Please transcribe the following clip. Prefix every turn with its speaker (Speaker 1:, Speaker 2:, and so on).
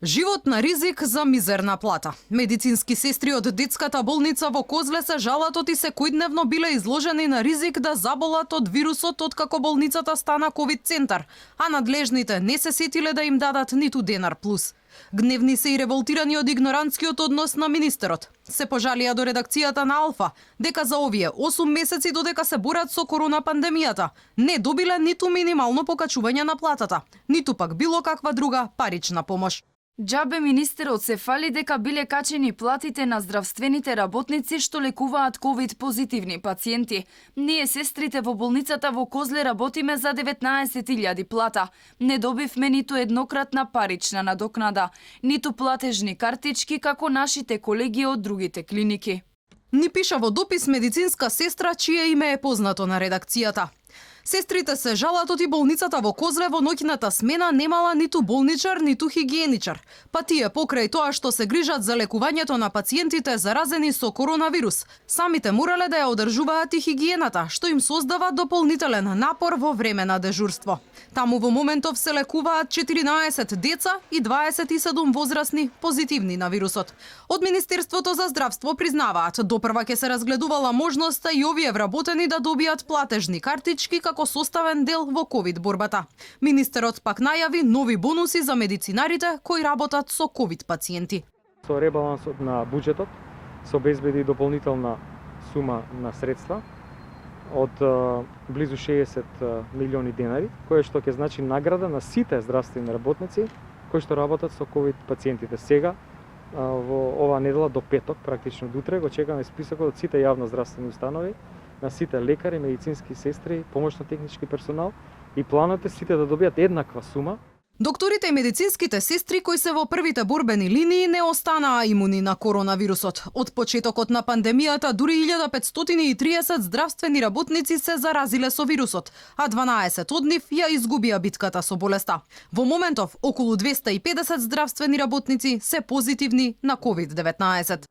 Speaker 1: Живот на ризик за мизерна плата. Медицински сестри од детската болница во Козле се жалат и секојдневно биле изложени на ризик да заболат од вирусот откако болницата стана ковид центар, а надлежните не се сетиле да им дадат ниту денар плюс. Гневни се и револтирани од игнорантскиот однос на министерот. Се пожалија до редакцијата на Алфа дека за овие 8 месеци додека се борат со корона пандемијата не добиле ниту минимално покачување на платата, ниту пак било каква друга парична помош.
Speaker 2: Џабе министерот се фали дека биле качени платите на здравствените работници што лекуваат ковид позитивни пациенти. Ние сестрите во болницата во Козле работиме за 19.000 плата. Не добивме ниту еднократна парична надокнада, ниту платежни картички како нашите колеги од другите клиники.
Speaker 1: Ни пиша во допис медицинска сестра чие име е познато на редакцијата. Сестрите се жалат и болницата во Козле во ноќната смена немала ниту болничар, ниту хигиеничар. Па тие покрај тоа што се грижат за лекувањето на пациентите заразени со коронавирус, самите морале да ја одржуваат и хигиената, што им создава дополнителен напор во време на дежурство. Таму во моментов се лекуваат 14 деца и 27 возрастни позитивни на вирусот. Од Министерството за здравство признаваат, допрва ќе се разгледувала можноста и овие вработени да добијат платежни картички како составен дел во ковид борбата. Министерот пак најави нови бонуси за медицинарите кои работат со ковид пациенти.
Speaker 3: Со ребалансот на буџетот се обезбеди дополнителна сума на средства од близу 60 милиони денари, кое што ќе значи награда на сите здравствени работници кои што работат со ковид пациентите. Сега во оваа недела до петок, практично до утре, го чекаме списокот од сите јавно здравствени установи, на сите лекари, медицински сестри, помошно-технички персонал и планот е сите да добијат еднаква сума.
Speaker 1: Докторите и медицинските сестри кои се во првите борбени линии не останаа имуни на коронавирусот. Од почетокот на пандемијата дури 1530 здравствени работници се заразиле со вирусот, а 12 од нив ја изгубија битката со болеста. Во моментов околу 250 здравствени работници се позитивни на COVID-19.